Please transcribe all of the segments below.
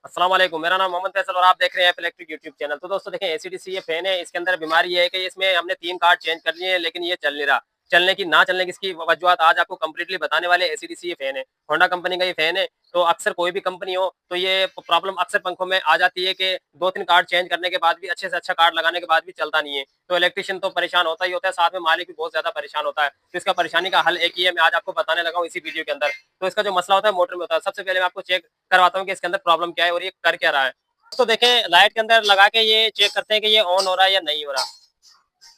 अस्सलाम वालेकुम, मेरा नाम मोहम्मद फैसल और आप देख रहे हैं इलेक्ट्रिक यूट्यूब चैनल। तो दोस्तों देखें, एसीडीसी ये फैन है। इसके अंदर बीमारी ये है कि इसमें हमने 3 कार्ड चेंज कर लिए हैं, लेकिन ये चल नहीं रहा। चलने की ना चलने की इसकी वजूहत आज आपको कंप्लीटली बताने वाले। एसीडीसी ये फैन है, होंडा कंपनी का ये फैन है। तो अक्सर कोई भी कंपनी हो तो ये प्रॉब्लम अक्सर पंखों में आ जाती है कि 2-3 कार्ड चेंज करने के बाद भी, अच्छे से अच्छा कार्ड लगाने के बाद भी चलता नहीं है। तो इलेक्ट्रिशियन तो परेशान होता ही होता है, साथ में मालिक भी बहुत ज्यादा परेशान होता है। तो इसका परेशानी का हल एक ही है, मैं आज आपको बताने लगा हूँ इसी वीडियो के अंदर। तो इसका जो मसला होता है मोटर में होता है। सबसे पहले मैं आपको चेक करवाता हूँ कि इसके अंदर प्रॉब्लम क्या है और ये कर क्या रहा है। तो देखें, लाइट के अंदर लगा के ये चेक करते हैं कि ये ऑन हो रहा है या नहीं हो रहा।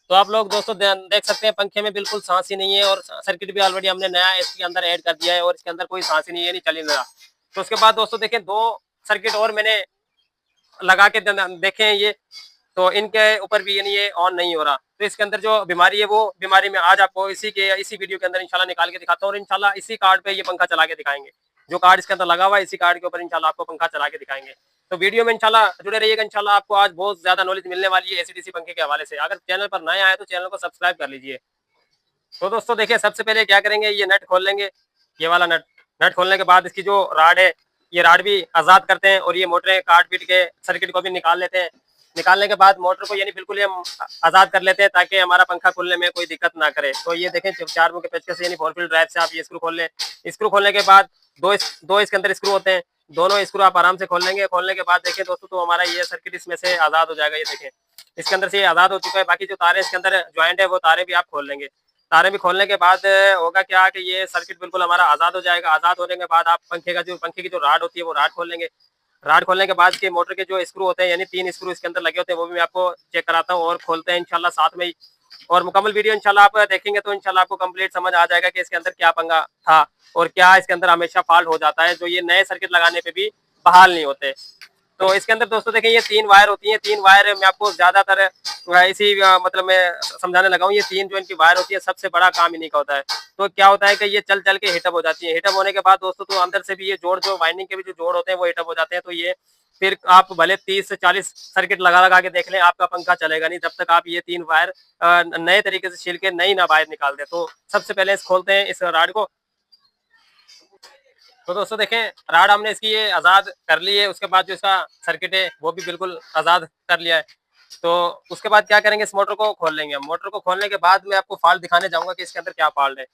तो आप लोग दोस्तों देख सकते हैं पंखे में बिल्कुल सांस ही नहीं है और सर्किट भी ऑलरेडी हमने नया इसके अंदर ऐड कर दिया है और इसके अंदर कोई सांस ही नहीं है, नहीं चल ही नहीं रहा। तो उसके बाद दोस्तों देखें, 2 सर्किट और मैंने लगा के देखे हैं ये, तो इनके ऊपर भी यानी ये ऑन नहीं हो रहा। तो इसके अंदर जो बीमारी है वो बीमारी में आज आपको इसी वीडियो के अंदर इंशाल्लाह निकाल के दिखाता हूँ और इंशाल्लाह इसी कार्ड पे ये पंखा चला के दिखाएंगे। जो कार्ड इसके अंदर लगा हुआ है इसी कार्ड के ऊपर इंशाल्लाह आपको पंखा चला के दिखाएंगे। तो वीडियो में इंशाल्लाह जुड़े रहिएगा। इंशाल्लाह आपको आज बहुत ज्यादा नॉलेज मिलने वाली है एसीडीसी पंखे के हवाले से। अगर चैनल पर नए आए तो चैनल को सब्सक्राइब कर लीजिए। तो दोस्तों देखिए, सबसे पहले क्या करेंगे, ये नट खोल लेंगे। ये वाला नट नट खोलने के बाद इसकी जो राड है, ये राड भी आजाद करते हैं और ये मोटरें काट पीट के सर्किट को भी निकाल लेते हैं। निकालने के बाद मोटर को यानी बिल्कुल हम आजाद कर लेते हैं ताकि हमारा पंखा खुलने में कोई दिक्कत ना करे। तो ये देखें, 4 मुंह के पेचकस से यानी 4 व्हील ड्राइव से आप ये स्क्रू खोल लें। स्क्रू खोलने के बाद दो इसके अंदर स्क्रू होते हैं। दोनों स्क्रू आप आराम से खोल लेंगे। खोलने के बाद देखें दोस्तों, तो हमारा ये सर्किट इसमें से आजाद हो जाएगा। ये देखें, इसके अंदर से ये आजाद हो चुका है। बाकी जो तारे इसके अंदर ज्वाइंट है वो तारे भी आप खोल लेंगे। तारे भी खोलने के बाद होगा क्या कि ये सर्किट बिल्कुल हमारा आजाद हो जाएगा। आजाद होने के बाद आप पंखे की जो राड होती है वो राड खोल लेंगे। राड खोलने के बाद के मोटर के जो स्क्रू होते हैं यानी 3 स्क्रू इसके अंदर लगे होते हैं, वो भी मैं आपको चेक कराता हूँ और खोलते हैं इंशाल्लाह साथ में ही। और मुकम्मल वीडियो इंशाल्लाह आप देखेंगे तो इंशाल्लाह आपको कंप्लीट समझ आ जाएगा कि इसके अंदर क्या पंगा था और क्या इसके अंदर हमेशा फॉल्ट हो जाता है जो ये नए सर्किट लगाने पे भी बहाल नहीं होते। तो इसके अंदर दोस्तों देखें, ये 3 वायर होती हैं। 3 वायर मैं आपको ज्यादातर इसी मतलब मैं समझाने लगा हूँ। ये 3 जो इनकी वायर होती है, सबसे बड़ा काम इन्हीं का होता है। तो क्या होता है कि ये चल चल के हीटअप हो जाती है। हीटअप होने के बाद दोस्तों, तो अंदर से भी ये जोड़, जो वाइंडिंग के भी जो जोड़ होते हैं वो हीटअप हो जाते हैं। तो ये फिर आप भले 30 से 40 सर्किट लगा लगा के देख लें, आपका पंखा चलेगा नहीं जब तक आप ये 3 वायर नए तरीके से छील के नई ना वायर निकाल दें। तो सबसे पहले खोलते हैं इस राड को। तो दोस्तों देखें, राड हमने इसकी ये आज़ाद कर ली है। उसके बाद जो इसका सर्किट है वो भी बिल्कुल आज़ाद कर लिया है। तो उसके बाद क्या करेंगे, इस मोटर को खोल लेंगे। मोटर को खोलने के बाद मैं आपको फॉल्ट दिखाने जाऊंगा कि इसके अंदर क्या फॉल्ट है।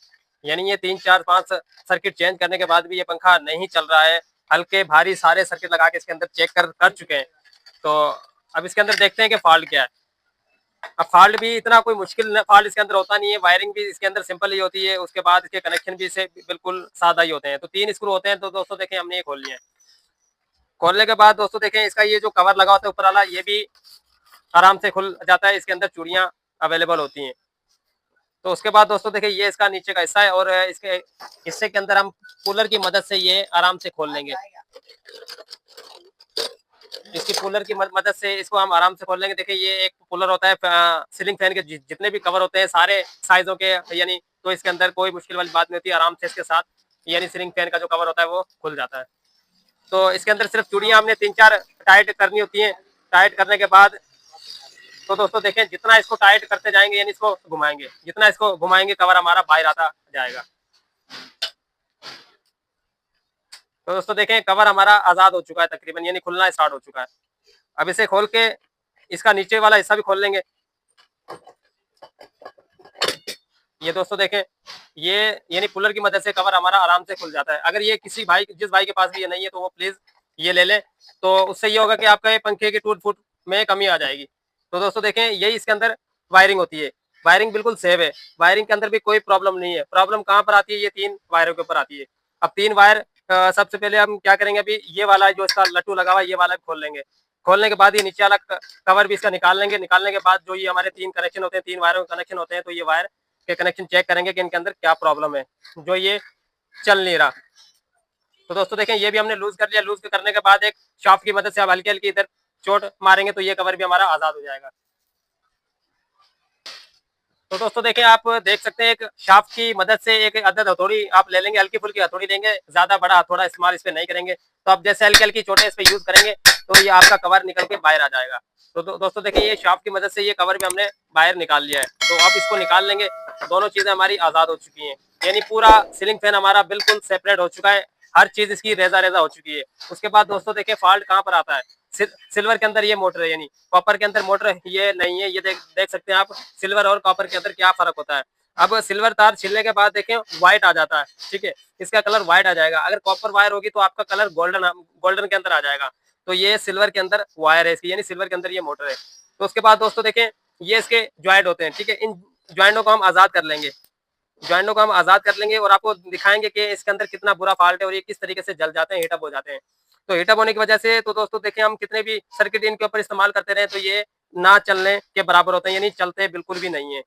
यानी ये 3 4 5 सर्किट चेंज करने के बाद भी ये पंखा नहीं चल रहा है। हल्के भारी सारे सर्किट लगा के इसके अंदर चेक कर चुके हैं। तो अब इसके अंदर देखते हैं कि फॉल्ट क्या है। अब फॉल्ट भी इतना कोई मुश्किल फॉल्ट इसके अंदर होता नहीं है। वायरिंग भी इसके अंदर सिंपल ही होती है। उसके बाद इसके कनेक्शन भी इसे बिल्कुल सादा ही होते हैं। तो 3 स्क्रू होते हैं। तो दोस्तों देखें, हमने ये खोल लिया है। खोलने के बाद दोस्तों देखें, इसका ये जो कवर लगा होता है ऊपर वाला, ये भी आराम से खुल जाता है। इसके अंदर चूड़ियां अवेलेबल होती हैं। तो उसके बाद दोस्तों देखिए, ये इसका नीचे का हिस्सा है और इसके हिस्से के अंदर हम कूलर की मदद से ये आराम से खोल लेंगे। इसकी कूलर की मदद से इसको हम आराम से खोल लेंगे। देखिए, ये एक कूलर होता है, सीलिंग फैन के जितने भी कवर होते हैं सारे साइजों के यानी, तो इसके अंदर कोई मुश्किल वाली बात नहीं होती। आराम से इसके साथ यानी सीलिंग फैन का जो कवर होता है वो खुल जाता है। तो इसके अंदर सिर्फ चूड़ियां हमने 3 4 टाइट करनी होती हैं। टाइट करने के बाद तो दोस्तों देखें, जितना इसको टाइट करते जाएंगे यानी इसको घुमाएंगे, जितना इसको घुमाएंगे कवर हमारा बाहर आता जाएगा। तो दोस्तों देखें, कवर हमारा आजाद हो चुका है तकरीबन, यानी खुलना स्टार्ट हो चुका है। अब इसे खोल के इसका नीचे वाला हिस्सा भी खोल लेंगे। ये दोस्तों देखें, ये यानी कूलर की मदद से कवर हमारा आराम से खुल जाता है। अगर ये किसी भाई, जिस भाई के पास भी ये नहीं है, तो वो प्लीज ये ले लें। तो उससे ये होगा कि आपका ये पंखे के टूट फूट में कमी आ जाएगी। तो दोस्तों देखें, यही इसके अंदर वायरिंग होती है। वायरिंग बिल्कुल सेव है। वायरिंग के अंदर भी कोई प्रॉब्लम नहीं है। प्रॉब्लम कहाँ पर आती है, ये 3 वायरों के ऊपर आती है। अब 3 वायर सबसे पहले हम क्या करेंगे, अभी ये वाला जो इसका लट्टू लगा हुआ है ये वाला भी खोल लेंगे। खोलने के बाद ये नीचे वाला कवर भी इसका निकाल लेंगे। निकालने के बाद जो ये हमारे 3 कनेक्शन होते हैं, 3 वायरों के कनेक्शन होते हैं, तो ये वायर के कनेक्शन चेक करेंगे कि इनके अंदर क्या प्रॉब्लम है जो ये चल नहीं रहा। तो दोस्तों देखें, ये भी हमने लूज कर लिया। लूज करने के बाद एक शाफ्ट की मदद से आप हल्की हल्की इधर चोट मारेंगे तो ये कवर भी हमारा आजाद हो जाएगा। तो दोस्तों देखें, आप देख सकते हैं एक शाफ्ट की मदद से एक अदद हथौड़ी आप ले लेंगे। हल्की फुल्की हथौड़ी लेंगे, ज्यादा बड़ा हथौड़ा इस्तेमाल इस पे नहीं करेंगे। तो आप जैसे हल्की हल्की चोटें इस पे यूज करेंगे तो ये आपका कवर निकल के बाहर आ जाएगा। तो दोस्तों देखिए, ये शाफ्ट की मदद से ये कवर भी हमने बाहर निकाल लिया है। तो आप इसको निकाल लेंगे। दोनों चीजें हमारी आजाद हो चुकी हैं, यानी पूरा सीलिंग फैन हमारा बिल्कुल सेपरेट हो चुका है। हर चीज इसकी रेजा रेजा हो चुकी है। उसके बाद दोस्तों देखिए फॉल्ट कहाँ पर आता है, सिल्वर के अंदर ये मोटर है, यानी कॉपर के अंदर मोटर ये नहीं है। ये देख सकते हैं आप सिल्वर और कॉपर के अंदर क्या फर्क होता है। अब सिल्वर तार छिलने के बाद देखें व्हाइट आ जाता है, ठीक है, इसका कलर व्हाइट आ जाएगा। अगर कॉपर वायर होगी तो आपका कलर गोल्डन गोल्डन के अंदर आ जाएगा। तो ये सिल्वर के अंदर वायर है इसकी, यानी सिल्वर के अंदर ये मोटर है। तो उसके बाद दोस्तों देखें ये इसके ज्वाइंट होते हैं, ठीक है, इन ज्वाइंटों को हम आजाद कर लेंगे, ज्वाइंटों को हम आजाद कर लेंगे और आपको दिखाएंगे कि इसके अंदर कितना बुरा फॉल्ट है और ये किस तरीके से जल जाते हैं, हीटअप हो जाते हैं। तो हीटअप होने की वजह से तो दोस्तों देखें हम कितने भी सर्किट इनके ऊपर इस्तेमाल करते रहे तो ये ना चलने के बराबर होते हैं, यानी चलते बिल्कुल भी नहीं है।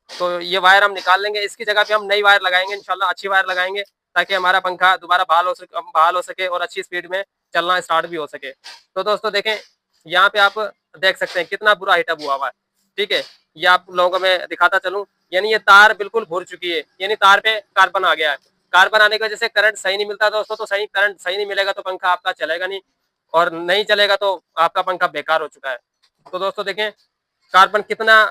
तो ये वायर हम निकाल लेंगे, इसकी जगह पे हम नई वायर लगाएंगे, इंशाल्लाह अच्छी वायर लगाएंगे ताकि हमारा पंखा दोबारा बहाल हो सके और अच्छी स्पीड में चलना स्टार्ट भी हो सके। तो दोस्तों देखें यहाँ पे आप देख सकते हैं कितना बुरा हीटअप हुआ हुआ है, ठीक है, ये आप लोगों को मैं दिखाता चलूं, यानी ये तार बिल्कुल भुर चुकी है, यानी तार पे कार्बन आ गया है। कार्बन आने की वजह से करंट सही नहीं मिलता दोस्तों, तो सही करंट सही नहीं मिलेगा तो पंखा आपका चलेगा नहीं, और नहीं चलेगा तो आपका पंखा बेकार हो चुका है। तो दोस्तों देखें कार्बन कितना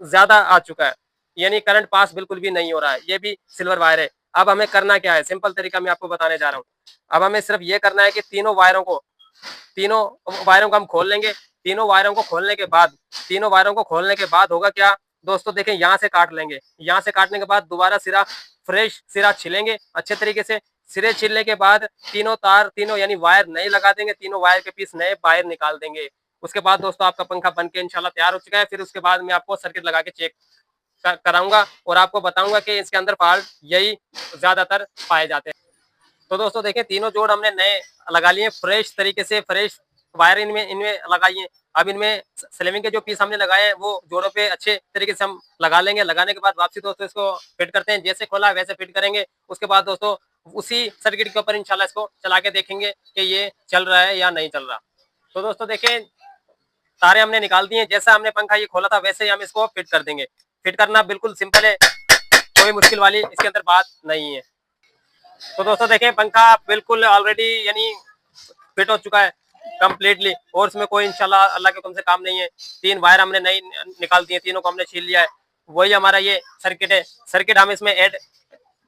ज्यादा आ चुका है, यानी करंट पास बिल्कुल भी नहीं हो रहा है। ये भी सिल्वर वायर है। अब हमें करना क्या है, सिंपल तरीका मैं आपको बताने जा रहा हूँ। अब हमें सिर्फ ये करना है कि तीनों वायरों को हम खोल लेंगे। तीनों वायरों को खोलने के बाद होगा क्या दोस्तों, देखें यहाँ से काट लेंगे, यहाँ से काटने के बाद दोबारा फ्रेश सिरा छिलेंगे अच्छे तरीके से। सिरे छिलने के बाद तीनों यानी वायर नए लगा देंगे, तीनों वायर के पीस नए वायर निकाल देंगे। उसके बाद दोस्तों आपका पंखा बनके इंशाल्लाह तैयार हो चुका है। फिर उसके बाद मैं आपको सर्किट लगा के चेक कराऊंगा और आपको बताऊंगा कि इसके अंदर फॉल्ट यही ज्यादातर पाए जाते हैं। तो दोस्तों देखें तीनों जोड़ हमने नए लगा लिए, फ्रेश तरीके से फ्रेश वायर इनमें लगाई है। अब इनमें स्लेविंग के जो पीस हमने लगाए हैं वो जोड़ों पे अच्छे तरीके से हम लगा लेंगे। लगाने के बाद वापसी दोस्तों इसको फिट करते हैं, जैसे खोला वैसे फिट करेंगे। उसके बाद दोस्तों उसी सर्किट के ऊपर इंशाल्लाह इसको चला के देखेंगे कि ये चल रहा है या नहीं चल रहा। तो दोस्तों देखें तारे हमने निकाल दिए, जैसा हमने पंखा ये खोला था वैसे ही हम इसको फिट कर देंगे। फिट करना बिल्कुल सिंपल है, कोई मुश्किल वाली इसके अंदर बात नहीं है। तो दोस्तों देखें पंखा बिल्कुल ऑलरेडी यानी फिट हो चुका है कंप्लीटली, और इसमें कोई इंशाल्लाह अल्लाह के हुक्म से काम नहीं है। 3 वायर हमने नई निकाल दी है, तीनों को हमने छील लिया है। वही हमारा ये सर्किट है। सर्किट हम इसमें ऐड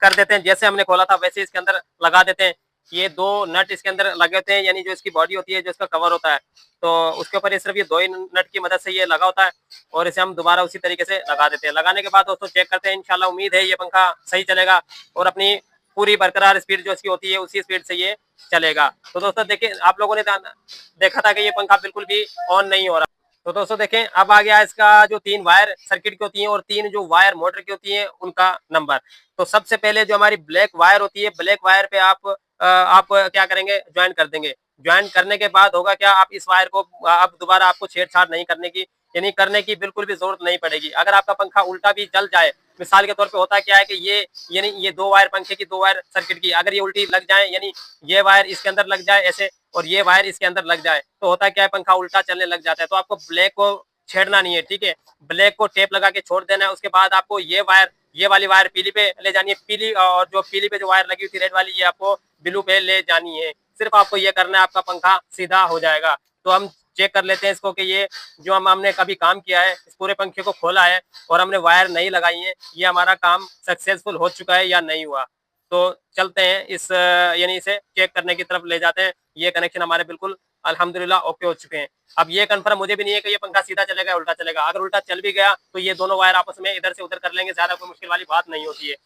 कर देते हैं, जैसे हमने खोला था वैसे इसके अंदर लगा देते हैं। ये 2 नट इसके अंदर लगे होते हैं, यानी जो इसकी बॉडी होती है, जो इसका कवर होता है, तो उसके ऊपर ये सिर्फ ये 2 ही नट की मदद से ये लगा होता है और इसे हम दोबारा उसी तरीके से लगा देते हैं। लगाने के बाद दोस्तों चेक करते हैं, इंशाल्लाह उम्मीद है ये पंखा सही चलेगा और अपनी पूरी बरकरार स्पीड जो इसकी होती है उसी स्पीड से ये चलेगा। तो दोस्तों देखिए आप लोगों ने देखा था कि ये पंखा बिल्कुल भी ऑन नहीं हो रहा। तो दोस्तों देखें अब आ गया इसका जो 3 वायर सर्किट की होती हैं और 3 जो वायर मोटर की होती हैं उनका नंबर। तो सबसे पहले जो हमारी ब्लैक वायर होती है, ब्लैक वायर पे आप क्या करेंगे, ज्वाइन कर देंगे। ज्वाइन करने के बाद होगा क्या, आप इस वायर को अब दोबारा आपको छेड़छाड़ नहीं करने की, यानी करने की बिल्कुल भी जरूरत नहीं पड़ेगी। अगर आपका पंखा उल्टा भी जल जाए, मिसाल के तौर पे होता क्या है कि ये यानी ये 2 वायर पंखे की 2 वायर सर्किट की अगर ये उल्टी लग जाए, यानी ये वायर इसके अंदर लग जाए ऐसे और ये वायर इसके अंदर लग जाए, तो होता क्या है पंखा उल्टा चलने लग जाता है। तो आपको ब्लैक को छेड़ना नहीं है, ठीक है, ब्लैक को टेप लगा के छोड़ देना है। उसके बाद आपको ये वाली वायर पीली पे ले जानी है, पीली, और जो पीली पे जो वायर लगी हुई थी रेड वाली, ये आपको ब्लू पे ले जानी है। सिर्फ आपको ये करना है, आपका पंखा सीधा हो जाएगा। तो हम चेक कर लेते हैं इसको कि ये जो हमने कभी काम किया है, इस पूरे पंखे को खोला है और हमने वायर नहीं लगाई है, ये हमारा काम सक्सेसफुल हो चुका है या नहीं हुआ। तो चलते हैं इस यानी इसे चेक करने की तरफ ले जाते हैं। ये कनेक्शन हमारे बिल्कुल अल्हम्दुलिल्लाह ओके हो चुके हैं। अब ये कंफर्म मुझे भी नहीं है कि ये पंखा सीधा चलेगा उल्टा चलेगा। अगर उल्टा चल भी गया तो ये दोनों वायर आपस में इधर से उधर कर लेंगे, ज्यादा कोई मुश्किल वाली बात नहीं होती है।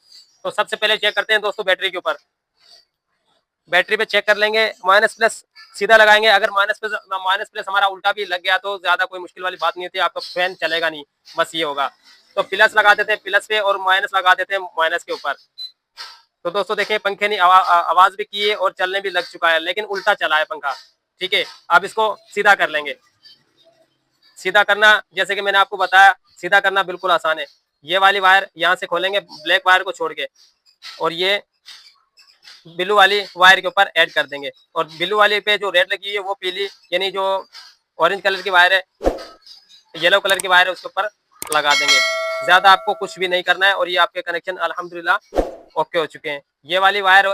तो सबसे पहले चेक करते हैं दोस्तों बैटरी के ऊपर। बैटरी पे चेक कर लेंगे, माइनस प्लस सीधा लगाएंगे। अगर माइनस प्लस हमारा उल्टा भी लग गया तो ज्यादा कोई मुश्किल वाली बात नहीं होती, आपका फैन चलेगा नहीं, बस ये होगा। तो प्लस लगा देते हैं प्लस पे और माइनस लगा देते हैं माइनस के ऊपर। तो दोस्तों देखिए पंखे ने आवाज भी की है और चलने भी लग चुका है, लेकिन उल्टा चला है पंखा, ठीक है। अब इसको सीधा कर लेंगे। सीधा करना जैसे कि मैंने आपको बताया, सीधा करना बिल्कुल आसान है। ये वाली वायर यहाँ से खोलेंगे ब्लैक वायर को छोड़ के, और ये ब्लू वाली वायर के ऊपर ऐड कर देंगे, और ब्लू वाली पे जो रेड लगी है वो पीली, यानी जो ऑरेंज कलर की वायर है, येलो कलर की वायर है, उसके ऊपर लगा देंगे। ज्यादा आपको कुछ भी नहीं करना है और ये आपके कनेक्शन अल्हम्दुलिल्लाह ओके हो चुके हैं। ये वाली वायर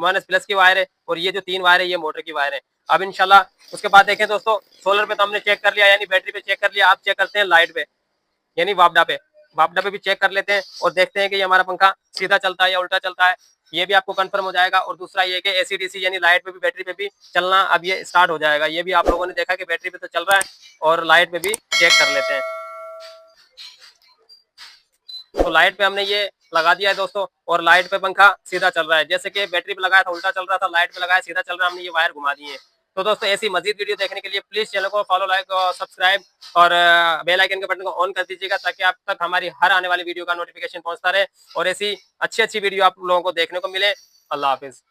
माइनस प्लस की वायर है और ये जो 3 वायर है ये मोटर की वायर है। अब इंशाल्लाह उसके बाद देखें दोस्तों, सोलर पे तो हमने चेक कर लिया, यानी बैटरी पे चेक कर लिया। आप चेक करते हैं लाइट पे, यानी वापडा पे। भाप डब्बे भी चेक कर लेते हैं और देखते हैं कि ये हमारा पंखा सीधा चलता है या उल्टा चलता है, ये भी आपको कंफर्म हो जाएगा। और दूसरा ये कि एसी-डीसी यानी लाइट पे भी, बैटरी पे भी चलना अब ये स्टार्ट हो जाएगा। ये भी आप लोगों ने देखा कि बैटरी पे तो चल रहा है और लाइट पे भी चेक कर लेते हैं। तो लाइट पे हमने ये लगा दिया है दोस्तों और लाइट पे पंखा सीधा चल रहा है। जैसे कि बैटरी पे लगाया था उल्टा चल रहा था, लाइट पे लगाया सीधा चल रहा है, हमने ये वायर घुमा दिए हैं। तो दोस्तों ऐसी मजीद वीडियो देखने के लिए प्लीज चैनल को फॉलो, लाइक और सब्सक्राइब और बेल आइकन के बटन को ऑन कर दीजिएगा, ताकि आप तक हमारी हर आने वाली वीडियो का नोटिफिकेशन पहुंचता रहे और ऐसी अच्छी अच्छी वीडियो आप लोगों को देखने को मिले। अल्लाह हाफिज।